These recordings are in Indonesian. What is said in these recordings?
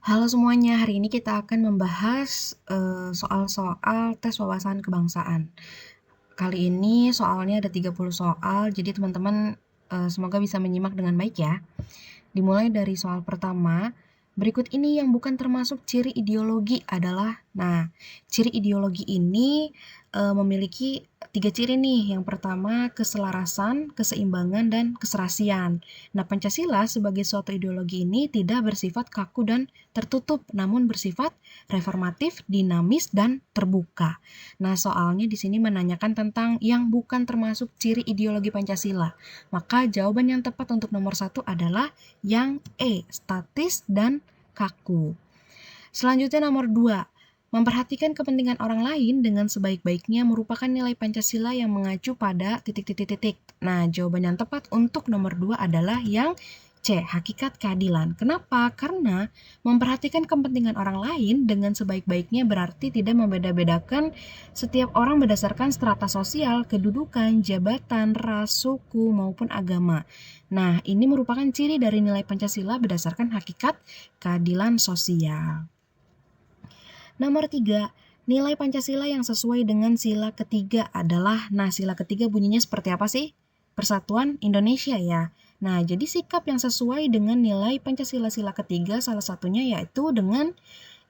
Halo semuanya, hari ini kita akan membahas soal-soal tes wawasan kebangsaan. Kali ini soalnya ada 30 soal, jadi teman-teman semoga bisa menyimak dengan baik ya. Dimulai dari soal pertama, berikut ini yang bukan termasuk ciri ideologi adalah, nah, ciri ideologi ini memiliki 3 ciri nih. Yang pertama, keselarasan, keseimbangan, dan keserasian. Nah, Pancasila sebagai suatu ideologi ini tidak bersifat kaku dan tertutup, namun bersifat reformatif, dinamis, dan terbuka. Nah, soalnya di sini menanyakan tentang yang bukan termasuk ciri ideologi Pancasila. Maka jawaban yang tepat untuk nomor 1 adalah yang E, statis dan kaku. Selanjutnya nomor 2, memperhatikan kepentingan orang lain dengan sebaik-baiknya merupakan nilai Pancasila yang mengacu pada titik-titik-titik. Nah, jawaban yang tepat untuk nomor 2 adalah yang C, hakikat keadilan. Kenapa? Karena memperhatikan kepentingan orang lain dengan sebaik-baiknya berarti tidak membeda-bedakan setiap orang berdasarkan strata sosial, kedudukan, jabatan, ras, suku, maupun agama. Nah, ini merupakan ciri dari nilai Pancasila berdasarkan hakikat keadilan sosial. Nomor 3, nilai Pancasila yang sesuai dengan sila ketiga adalah, nah sila ketiga bunyinya seperti apa sih? Persatuan Indonesia ya. Nah, jadi sikap yang sesuai dengan nilai Pancasila sila ketiga salah satunya yaitu dengan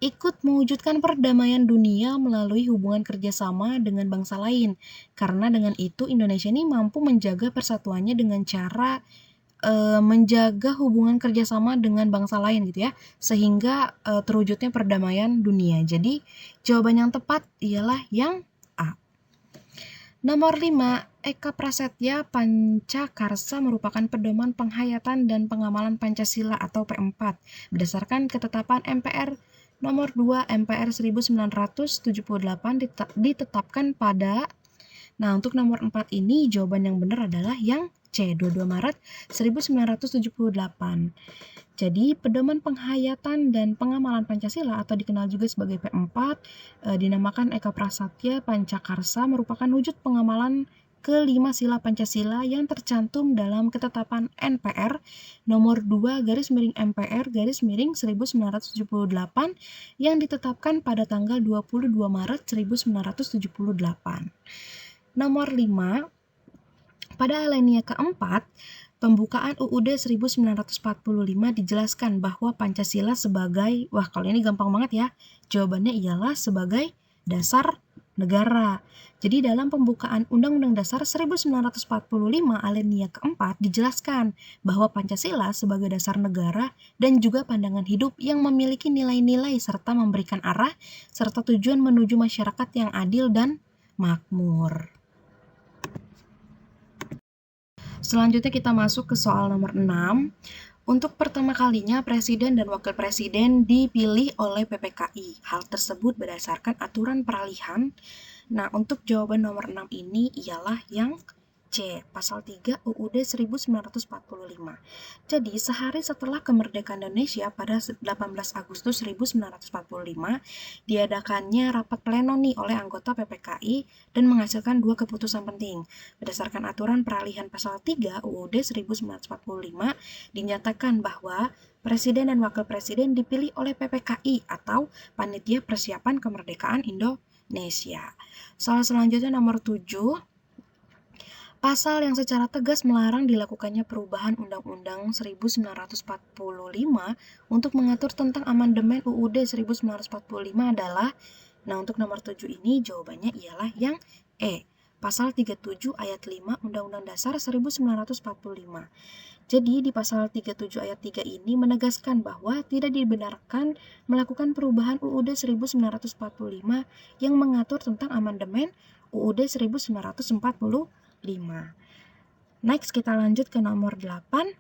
ikut mewujudkan perdamaian dunia melalui hubungan kerjasama dengan bangsa lain. Karena dengan itu Indonesia ini mampu menjaga persatuannya dengan cara menjaga hubungan kerjasama dengan bangsa lain gitu ya, sehingga terwujudnya perdamaian dunia. Jadi jawaban yang tepat ialah yang A. Nomor 5, Eka Prasetya Pancakarsa merupakan pedoman penghayatan dan pengamalan Pancasila atau P4 berdasarkan ketetapan MPR nomor 2 MPR 1978 ditetapkan pada. Nah, untuk nomor 4 ini jawaban yang benar adalah yang C, 22 Maret 1978. Jadi, pedoman penghayatan dan pengamalan Pancasila atau dikenal juga sebagai P4 dinamakan Eka Prasetya Pancakarsa merupakan wujud pengamalan kelima sila Pancasila yang tercantum dalam ketetapan NPR nomor 2 garis miring MPR garis miring 1978 yang ditetapkan pada tanggal 22 Maret 1978. Nomor 5, pada alinea keempat, pembukaan UUD 1945 dijelaskan bahwa Pancasila sebagai, wah kalau ini gampang banget ya, jawabannya ialah sebagai dasar negara. Jadi dalam pembukaan Undang-Undang Dasar 1945 alinea keempat dijelaskan bahwa Pancasila sebagai dasar negara dan juga pandangan hidup yang memiliki nilai-nilai serta memberikan arah serta tujuan menuju masyarakat yang adil dan makmur. Selanjutnya kita masuk ke soal nomor 6. Untuk pertama kalinya Presiden dan Wakil Presiden dipilih oleh PPKI. Hal tersebut berdasarkan aturan peralihan. Nah, untuk jawaban nomor 6 ini ialah yang C, pasal 3 UUD 1945. Jadi, sehari setelah kemerdekaan Indonesia pada 18 Agustus 1945, diadakannya rapat pleno nih oleh anggota PPKI dan menghasilkan dua keputusan penting. Berdasarkan aturan peralihan pasal 3 UUD 1945, dinyatakan bahwa Presiden dan Wakil Presiden dipilih oleh PPKI atau Panitia Persiapan Kemerdekaan Indonesia. Soal selanjutnya nomor 7. Pasal yang secara tegas melarang dilakukannya perubahan Undang-Undang 1945 untuk mengatur tentang amandemen UUD 1945 adalah, nah untuk nomor 7 ini jawabannya ialah yang E, pasal 37 ayat 5 Undang-Undang Dasar 1945. Jadi di pasal 37 ayat 3 ini menegaskan bahwa tidak dibenarkan melakukan perubahan UUD 1945 yang mengatur tentang amandemen UUD 1945. Next kita lanjut ke nomor 8.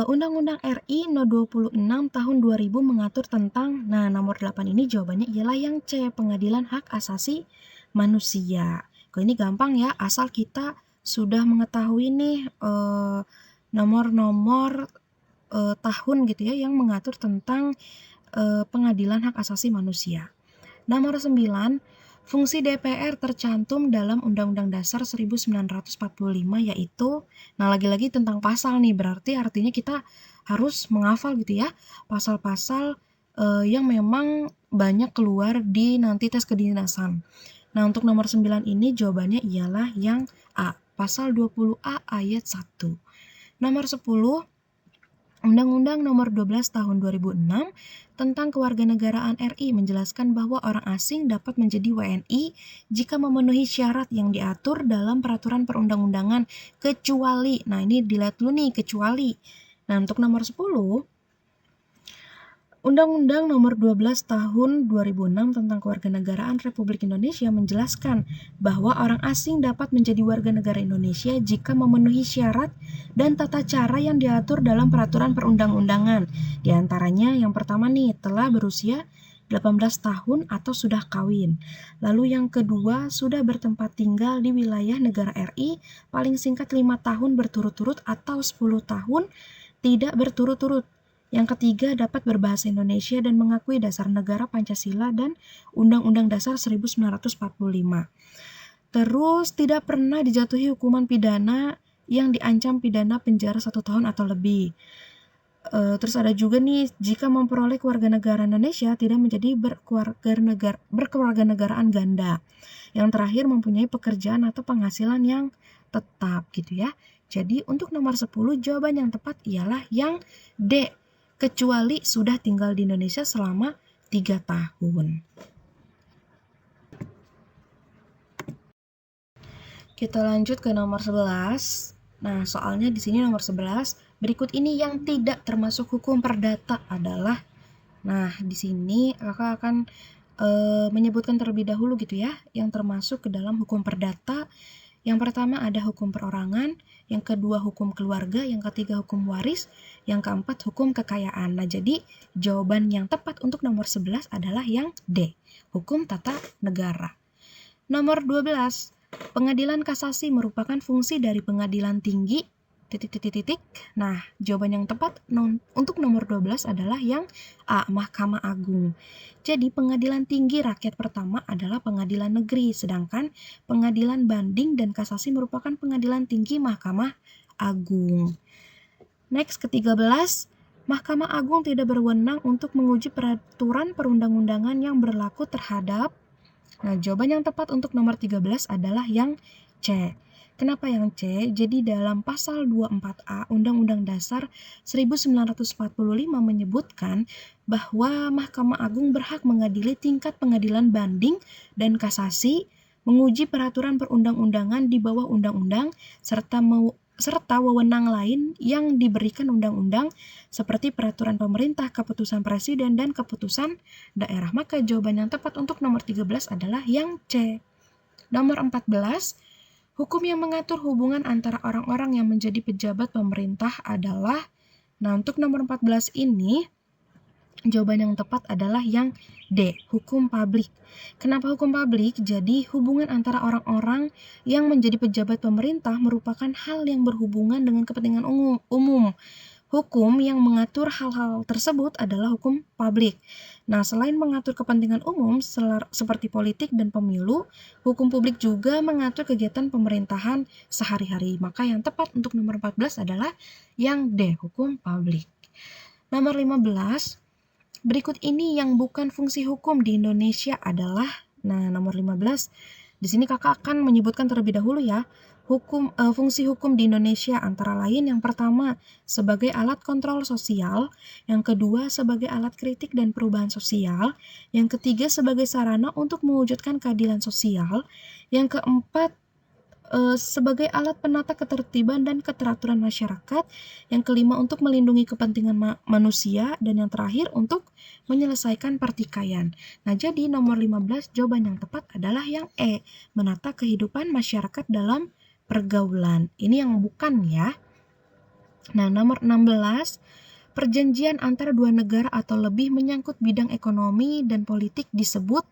Undang-Undang RI No 26 tahun 2000 mengatur tentang, nah nomor 8 ini jawabannya ialah yang C, Pengadilan Hak Asasi Manusia. Kalau ini gampang ya, asal kita sudah mengetahui nih nomor-nomor tahun gitu ya yang mengatur tentang Pengadilan Hak Asasi Manusia. Nomor 9, Fungsi DPR tercantum dalam Undang-Undang Dasar 1945 yaitu, nah lagi-lagi tentang pasal nih, berarti artinya kita harus menghafal gitu ya, pasal-pasal yang memang banyak keluar di nanti tes kedinasan. Nah, untuk nomor 9 ini jawabannya ialah yang A, pasal 20A ayat 1. Nomor 10, Undang-Undang Nomor 12 Tahun 2006 tentang Kewarganegaraan RI menjelaskan bahwa orang asing dapat menjadi WNI jika memenuhi syarat yang diatur dalam peraturan perundang-undangan kecuali, nah ini dilihat dulu nih, kecuali. Nah, untuk nomor 10, Undang-Undang Nomor 12 Tahun 2006 tentang Kewarganegaraan Republik Indonesia menjelaskan bahwa orang asing dapat menjadi warga negara Indonesia jika memenuhi syarat dan tata cara yang diatur dalam peraturan perundang-undangan. Di antaranya yang pertama nih, telah berusia 18 tahun atau sudah kawin. Lalu yang kedua, sudah bertempat tinggal di wilayah negara RI paling singkat 5 tahun berturut-turut atau 10 tahun tidak berturut-turut. Yang ketiga, dapat berbahasa Indonesia dan mengakui dasar negara Pancasila dan Undang-Undang Dasar 1945. Terus, tidak pernah dijatuhi hukuman pidana yang diancam pidana penjara 1 tahun atau lebih. Terus ada juga nih, jika memperoleh kewarganegaraan Indonesia tidak menjadi berkewarganegaraan ganda. Yang terakhir, mempunyai pekerjaan atau penghasilan yang tetap gitu ya. Jadi untuk nomor 10 jawaban yang tepat ialah yang D, kecuali sudah tinggal di Indonesia selama 3 tahun. Kita lanjut ke nomor 11. Nah, soalnya di sini nomor 11, berikut ini yang tidak termasuk hukum perdata adalah, nah di sini kakak akan menyebutkan terlebih dahulu gitu ya, yang termasuk ke dalam hukum perdata. Yang pertama ada hukum perorangan, yang kedua hukum keluarga, yang ketiga hukum waris, yang keempat hukum kekayaan. Nah, jadi jawaban yang tepat untuk nomor 11 adalah yang D, hukum tata negara. Nomor 12, pengadilan kasasi merupakan fungsi dari pengadilan tinggi, titik. Nah, jawaban yang tepat untuk nomor 12 adalah yang A, Mahkamah Agung. Jadi, pengadilan tinggi rakyat pertama adalah pengadilan negeri, sedangkan pengadilan banding dan kasasi merupakan pengadilan tinggi Mahkamah Agung. Next, ke-13, Mahkamah Agung tidak berwenang untuk menguji peraturan perundang-undangan yang berlaku terhadap. Nah, jawaban yang tepat untuk nomor 13 adalah yang C. Kenapa yang C? Jadi dalam pasal 24A Undang-Undang Dasar 1945 menyebutkan bahwa Mahkamah Agung berhak mengadili tingkat pengadilan banding dan kasasi, menguji peraturan perundang-undangan di bawah undang-undang, serta wewenang lain yang diberikan undang-undang seperti peraturan pemerintah, keputusan presiden, dan keputusan daerah. Maka jawaban yang tepat untuk nomor 13 adalah yang C. Nomor 14, hukum yang mengatur hubungan antara orang-orang yang menjadi pejabat pemerintah adalah, nah untuk nomor 14 ini, jawaban yang tepat adalah yang D, hukum publik. Kenapa hukum publik? Jadi hubungan antara orang-orang yang menjadi pejabat pemerintah merupakan hal yang berhubungan dengan kepentingan umum. Hukum yang mengatur hal-hal tersebut adalah hukum publik. Nah, selain mengatur kepentingan umum seperti politik dan pemilu, hukum publik juga mengatur kegiatan pemerintahan sehari-hari. Maka yang tepat untuk nomor 14 adalah yang D, hukum publik. Nomor 15, berikut ini yang bukan fungsi hukum di Indonesia adalah, nah nomor 15, di sini kakak akan menyebutkan terlebih dahulu ya, fungsi hukum di Indonesia antara lain yang pertama sebagai alat kontrol sosial, yang kedua sebagai alat kritik dan perubahan sosial, yang ketiga sebagai sarana untuk mewujudkan keadilan sosial, yang keempat sebagai alat penata ketertiban dan keteraturan masyarakat, yang kelima untuk melindungi kepentingan manusia, dan yang terakhir untuk menyelesaikan pertikaian. Nah, jadi nomor 15 jawaban yang tepat adalah yang E, menata kehidupan masyarakat dalam pergaulan. Ini yang bukan ya. Nah, nomor 16, perjanjian antara dua negara atau lebih menyangkut bidang ekonomi dan politik disebut.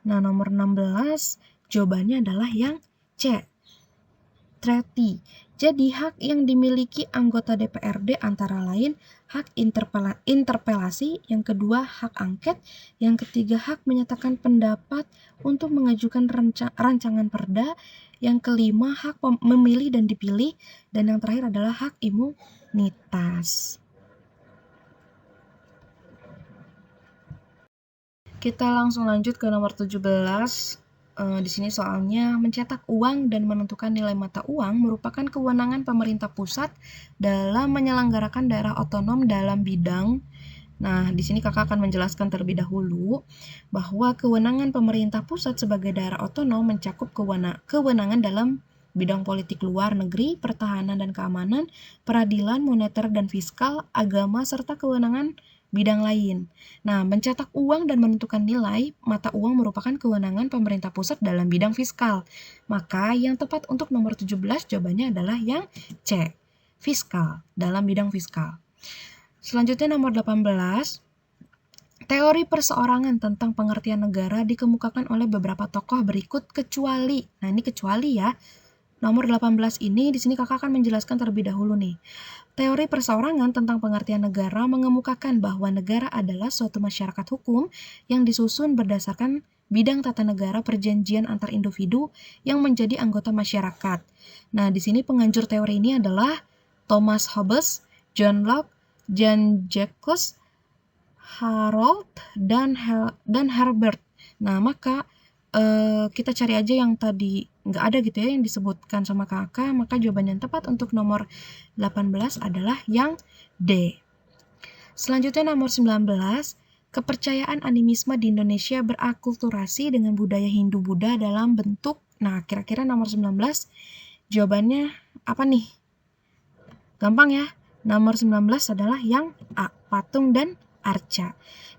Nah, nomor 16 jawabannya adalah yang C, treaty. Jadi hak yang dimiliki anggota DPRD antara lain hak interpelasi, yang kedua hak angket, yang ketiga hak menyatakan pendapat untuk mengajukan rancangan perda, yang kelima hak memilih dan dipilih, dan yang terakhir adalah hak imunitas. Kita langsung lanjut ke nomor 17. Di sini soalnya mencetak uang dan menentukan nilai mata uang merupakan kewenangan pemerintah pusat dalam menyelenggarakan daerah otonom dalam bidang. Nah, di sini kakak akan menjelaskan terlebih dahulu bahwa kewenangan pemerintah pusat sebagai daerah otonom mencakup kewenangan dalam bidang politik luar negeri, pertahanan dan keamanan, peradilan, moneter dan fiskal, agama, serta kewenangan bidang lain. Nah, mencetak uang dan menentukan nilai mata uang merupakan kewenangan pemerintah pusat dalam bidang fiskal. Maka yang tepat untuk nomor 17 jawabannya adalah yang C, fiskal, dalam bidang fiskal. Selanjutnya nomor 18. Teori perseorangan tentang pengertian negara dikemukakan oleh beberapa tokoh berikut kecuali. Nah, ini kecuali ya. Nomor 18 ini di sini kakak akan menjelaskan terlebih dahulu nih. Teori perseorangan tentang pengertian negara mengemukakan bahwa negara adalah suatu masyarakat hukum yang disusun berdasarkan bidang tata negara perjanjian antar individu yang menjadi anggota masyarakat. Nah, di sini penganjur teori ini adalah Thomas Hobbes, John Locke, Jean Jacques, Harold, dan Herbert. Nah, maka kita cari aja yang tadi nggak ada gitu ya yang disebutkan sama kakak, maka jawaban yang tepat untuk nomor 18 adalah yang D. Selanjutnya nomor 19, kepercayaan animisme di Indonesia berakulturasi dengan budaya Hindu-Buddha dalam bentuk. Nah, kira-kira nomor 19 jawabannya apa nih? Gampang ya. Nomor 19 adalah yang A, patung dan arca.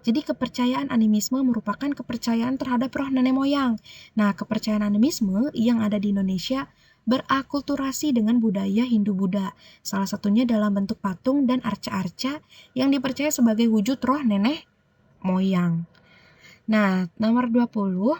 Jadi kepercayaan animisme merupakan kepercayaan terhadap roh nenek moyang. Nah, kepercayaan animisme yang ada di Indonesia berakulturasi dengan budaya Hindu-Buddha. Salah satunya dalam bentuk patung dan arca-arca yang dipercaya sebagai wujud roh nenek moyang. Nah, nomor 20.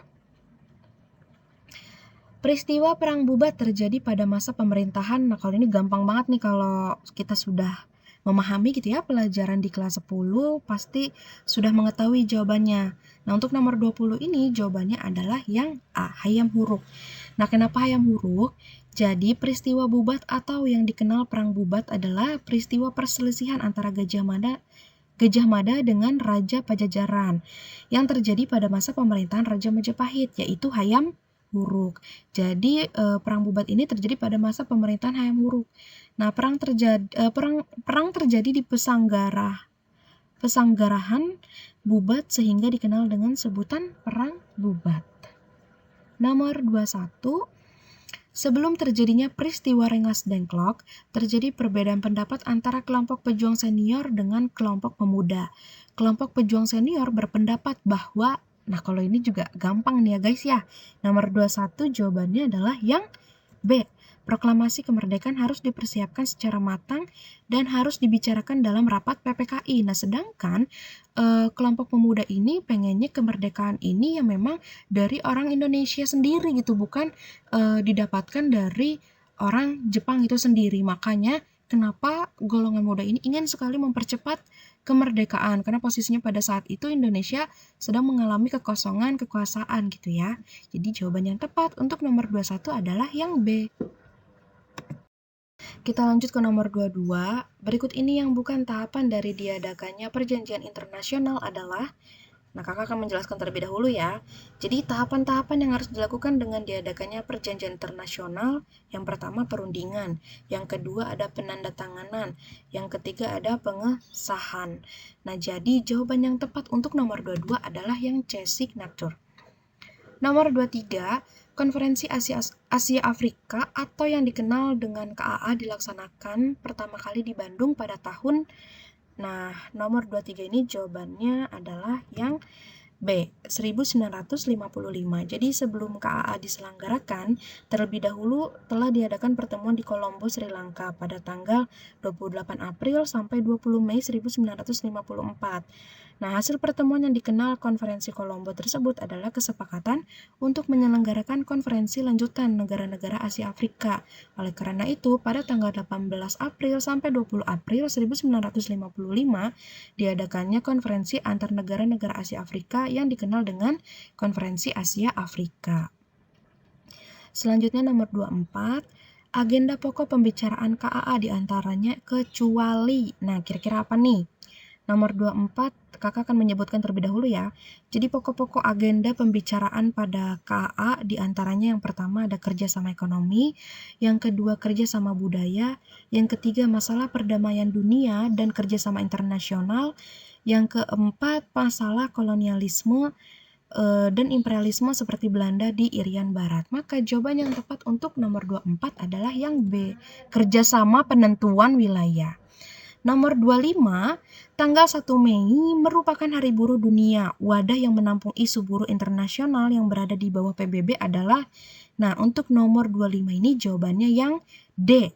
Peristiwa Perang Bubat terjadi pada masa pemerintahan. Nah, kalau ini gampang banget nih kalau kita sudah memahami gitu ya pelajaran di kelas 10 pasti sudah mengetahui jawabannya. Nah, untuk nomor 20 ini jawabannya adalah yang A, Hayam Huruk. Nah, kenapa Hayam Huruk? Jadi peristiwa Bubat atau yang dikenal Perang Bubat adalah peristiwa perselisihan antara Gajah Mada dengan Raja Pajajaran yang terjadi pada masa pemerintahan Raja Majapahit, yaitu Hayam Huruk. Jadi perang Bubat ini terjadi pada masa pemerintahan Hayam Huruk. Nah, perang terjadi di pesanggarahan Bubat sehingga dikenal dengan sebutan Perang Bubat. Nomor 21. Sebelum terjadinya peristiwa Rengas Dengklok, terjadi perbedaan pendapat antara kelompok pejuang senior dengan kelompok pemuda. Kelompok pejuang senior berpendapat bahwa, nah kalau ini juga gampang nih ya guys ya. Nomor 21 jawabannya adalah yang B. Proklamasi kemerdekaan harus dipersiapkan secara matang dan harus dibicarakan dalam rapat PPKI. Nah, sedangkan kelompok pemuda ini pengennya kemerdekaan ini yang memang dari orang Indonesia sendiri gitu, bukan didapatkan dari orang Jepang itu sendiri. Makanya kenapa golongan muda ini ingin sekali mempercepat kemerdekaan, karena posisinya pada saat itu Indonesia sedang mengalami kekosongan kekuasaan gitu ya. Jadi jawaban yang tepat untuk nomor 21 adalah yang B. Kita lanjut ke nomor 22. Berikut ini yang bukan tahapan dari diadakannya perjanjian internasional adalah. Nah, kakak akan menjelaskan terlebih dahulu ya. Jadi, tahapan-tahapan yang harus dilakukan dengan diadakannya perjanjian internasional, yang pertama perundingan, yang kedua ada penandatanganan, yang ketiga ada pengesahan. Nah, jadi jawaban yang tepat untuk nomor 22 adalah yang C, signature. Nomor 23, Konferensi Asia Afrika atau yang dikenal dengan KAA dilaksanakan pertama kali di Bandung pada tahun. Nah, nomor 23 ini jawabannya adalah yang B, 1955. Jadi sebelum KAA diselenggarakan, terlebih dahulu telah diadakan pertemuan di Kolombo, Sri Lanka pada tanggal 28 April sampai 20 Mei 1954. Nah, hasil pertemuan yang dikenal Konferensi Kolombo tersebut adalah kesepakatan untuk menyelenggarakan konferensi lanjutan negara-negara Asia Afrika. Oleh karena itu, pada tanggal 18 April sampai 20 April 1955 diadakannya konferensi antar negara-negara Asia Afrika yang dikenal dengan Konferensi Asia Afrika. Selanjutnya nomor 24, agenda pokok pembicaraan KAA diantaranya kecuali. Nah, kira-kira apa nih? Nomor 24, kakak akan menyebutkan terlebih dahulu ya. Jadi pokok-pokok agenda pembicaraan pada KAA diantaranya yang pertama ada kerjasama ekonomi, yang kedua kerjasama budaya, yang ketiga masalah perdamaian dunia dan kerjasama internasional, yang keempat masalah kolonialisme dan imperialisme seperti Belanda di Irian Barat. Maka jawaban yang tepat untuk nomor 24 adalah yang B, kerjasama penentuan wilayah. Nomor 25, tanggal 1 Mei merupakan Hari Buruh Dunia. Wadah yang menampung isu buruh internasional yang berada di bawah PBB adalah, nah untuk nomor 25 ini jawabannya yang D,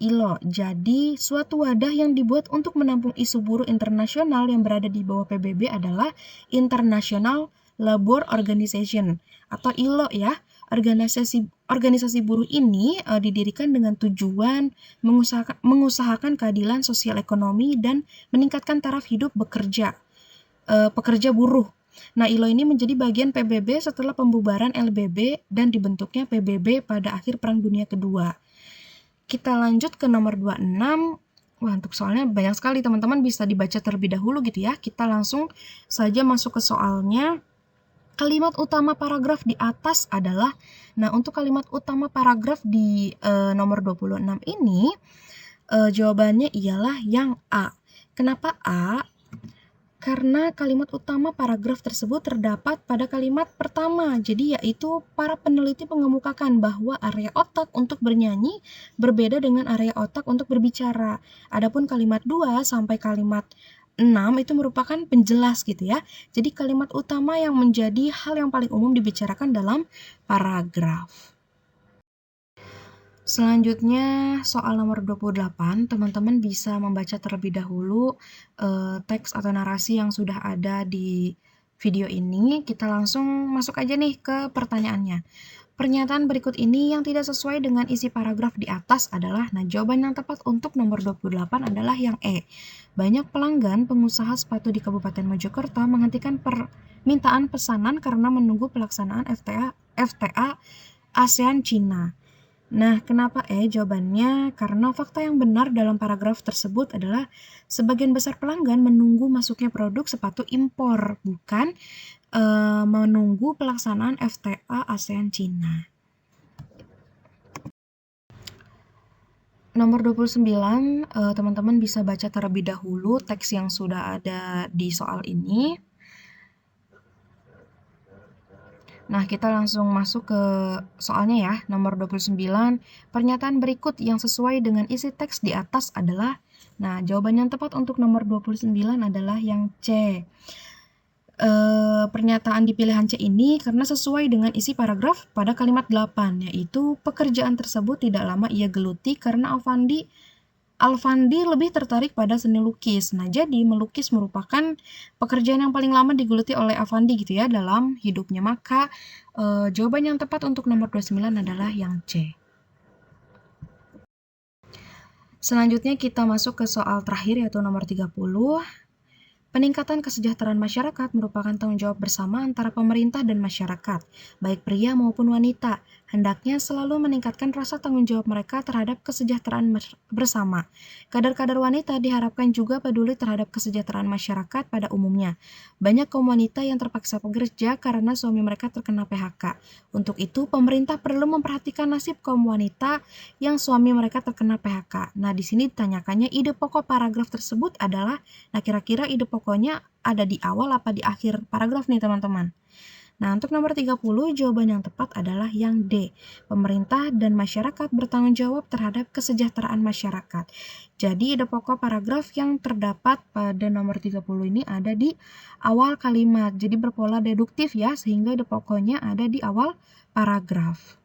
ILO. Jadi, suatu wadah yang dibuat untuk menampung isu buruh internasional yang berada di bawah PBB adalah International Labour Organization atau ILO ya. Organisasi buruh ini didirikan dengan tujuan mengusahakan keadilan sosial ekonomi dan meningkatkan taraf hidup pekerja buruh. Nah, ILO ini menjadi bagian PBB setelah pembubaran LBB dan dibentuknya PBB pada akhir Perang Dunia Kedua. Kita lanjut ke nomor 26. Wah, untuk soalnya banyak sekali, teman-teman bisa dibaca terlebih dahulu gitu ya. Kita langsung saja masuk ke soalnya. Kalimat utama paragraf di atas adalah, nah untuk kalimat utama paragraf di nomor 26 ini, jawabannya ialah yang A. Kenapa A? Karena kalimat utama paragraf tersebut terdapat pada kalimat pertama. Jadi yaitu para peneliti mengemukakan bahwa area otak untuk bernyanyi berbeda dengan area otak untuk berbicara. Adapun kalimat 2 sampai kalimat 6 itu merupakan penjelas gitu ya. Jadi kalimat utama yang menjadi hal yang paling umum dibicarakan dalam paragraf. Selanjutnya soal nomor 28, teman-teman bisa membaca terlebih dahulu teks atau narasi yang sudah ada di video ini. Kita langsung masuk aja nih ke pertanyaannya. Pernyataan berikut ini yang tidak sesuai dengan isi paragraf di atas adalah, nah jawaban yang tepat untuk nomor 28 adalah yang E. Banyak pelanggan pengusaha sepatu di Kabupaten Mojokerto menghentikan permintaan pesanan karena menunggu pelaksanaan FTA ASEAN Cina. Nah, kenapa jawabannya? Karena fakta yang benar dalam paragraf tersebut adalah sebagian besar pelanggan menunggu masuknya produk sepatu impor, bukan menunggu pelaksanaan FTA ASEAN Cina. Nomor 29, teman-teman bisa baca terlebih dahulu teks yang sudah ada di soal ini. Nah, kita langsung masuk ke soalnya ya, nomor 29. Pernyataan berikut yang sesuai dengan isi teks di atas adalah, nah jawaban yang tepat untuk nomor 29 adalah yang C. Pernyataan di pilihan C ini karena sesuai dengan isi paragraf pada kalimat 8, yaitu pekerjaan tersebut tidak lama ia geluti karena Alfandi lebih tertarik pada seni lukis. Nah, jadi melukis merupakan pekerjaan yang paling lama digeluti oleh Alfandi gitu ya dalam hidupnya. Maka jawaban yang tepat untuk nomor 29 adalah yang C. Selanjutnya kita masuk ke soal terakhir yaitu nomor 30. Peningkatan kesejahteraan masyarakat merupakan tanggung jawab bersama antara pemerintah dan masyarakat, baik pria maupun wanita. Hendaknya selalu meningkatkan rasa tanggung jawab mereka terhadap kesejahteraan bersama. Kadar-kadar wanita diharapkan juga peduli terhadap kesejahteraan masyarakat pada umumnya. Banyak kaum wanita yang terpaksa bekerja karena suami mereka terkena PHK. Untuk itu, pemerintah perlu memperhatikan nasib kaum wanita yang suami mereka terkena PHK. Nah, di sini ditanyakannya ide pokok paragraf tersebut adalah, nah kira-kira ide pokoknya ada di awal apa di akhir paragraf nih teman-teman. Nah, untuk nomor 30, jawaban yang tepat adalah yang D. Pemerintah dan masyarakat bertanggung jawab terhadap kesejahteraan masyarakat. Jadi, ide pokok paragraf yang terdapat pada nomor 30 ini ada di awal kalimat. Jadi, berpola deduktif ya, sehingga ide pokoknya ada di awal paragraf.